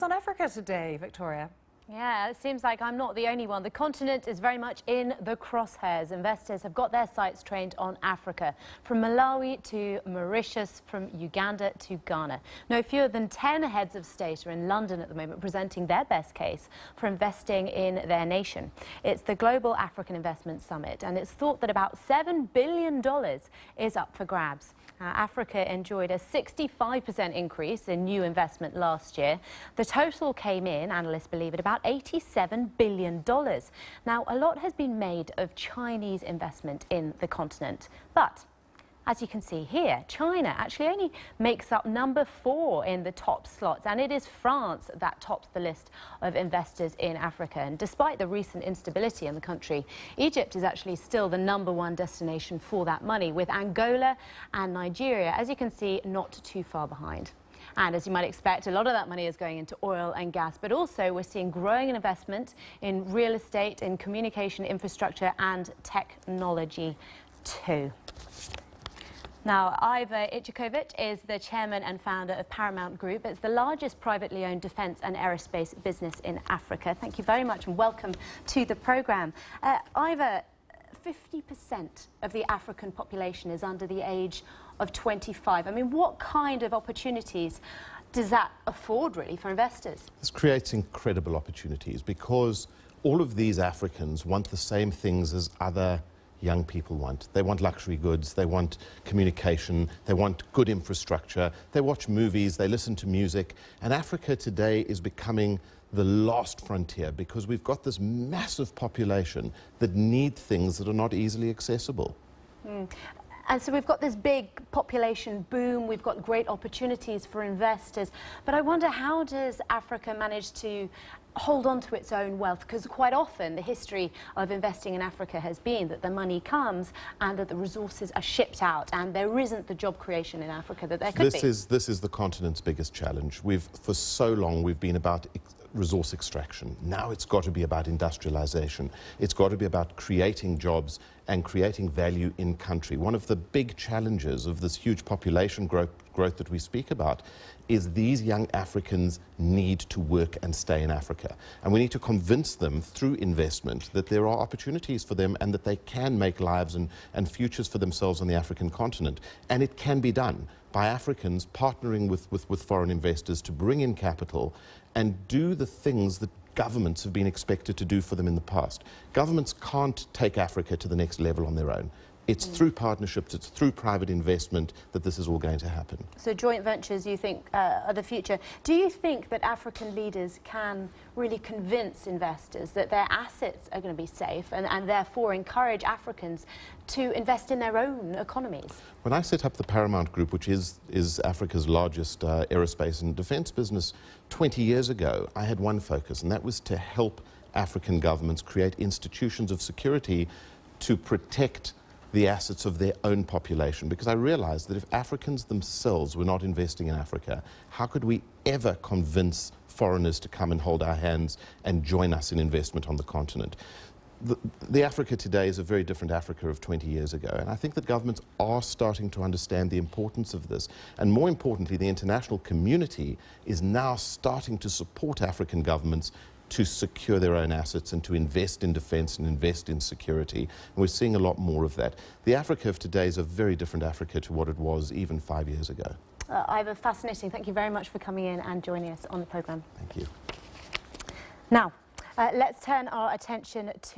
On Africa today, Victoria. Yeah, it seems like I'm not the only one. The continent is very much in the crosshairs. Investors have got their sights trained on Africa, from Malawi to Mauritius, from Uganda to Ghana. No fewer than 10 heads of state are in London at the moment presenting their best case for investing in their nation. It's the Global African Investment Summit, and it's thought that about $7 billion is up for grabs. Africa enjoyed a 65% increase in new investment last year. The total came in, analysts believe, at about $87 billion. Now, a lot has been made of Chinese investment in the continent, but as you can see here, China actually only makes up number 4 in the top slots, and it is France that tops the list of investors in Africa. And despite the recent instability in the country, Egypt is actually still the number 1 destination for that money, with Angola and Nigeria, as you can see, not too far behind. And as you might expect, a lot of that money is going into oil and gas, but also we're seeing growing investment in real estate, in communication infrastructure and technology too. Now, Ivor Ichikowitz is the chairman and founder of Paramount Group. It's the largest privately owned defence and aerospace business in Africa. Thank you very much and welcome to the programme. Ivor, 50% of the African population is under the age of 25. I mean, what kind of opportunities does that afford, really, for investors? This creates incredible opportunities because all of these Africans want the same things as other young people want. They want luxury goods, they want communication, they want good infrastructure, they watch movies, they listen to music. And Africa today is becoming the last frontier because we've got this massive population that need things that are not easily accessible. And so we've got this big population boom, we've got great opportunities for investors, but I wonder, how does Africa manage to hold on to its own wealth? Because quite often the history of investing in Africa has been that the money comes and that the resources are shipped out, and there isn't the job creation in Africa that there could be. This is the continent's biggest challenge. For so long we've been about resource extraction. Now it's got to be about industrialization. It's got to be about creating jobs and creating value in country. One of the big challenges of this huge population growth that we speak about is these young Africans need to work and stay in Africa. And we need to convince them through investment that there are opportunities for them and that they can make lives and futures for themselves on the African continent. And it can be done by Africans partnering with foreign investors to bring in capital and do the things that governments have been expected to do for them in the past. Governments can't take Africa to the next level on their own. It's through partnerships, it's through private investment that this is all going to happen. So joint ventures, you think, are the future. Do you think that African leaders can really convince investors that their assets are going to be safe and therefore encourage Africans to invest in their own economies? When I set up the Paramount Group, which is Africa's largest aerospace and defence business 20 years ago, I had one focus, and that was to help African governments create institutions of security to protect the assets of their own population, because I realized that if Africans themselves were not investing in Africa, how could we ever convince foreigners to come and hold our hands and join us in investment on the continent? The Africa today is a very different Africa of 20 years ago, and I think that governments are starting to understand the importance of this. And more importantly, the international community is now starting to support African governments to secure their own assets and to invest in defence and invest in security. And we're seeing a lot more of that. The Africa of today is a very different Africa to what it was even 5 years ago. Ivor, fascinating. Thank you very much for coming in and joining us on the programme. Thank you. Now, let's turn our attention to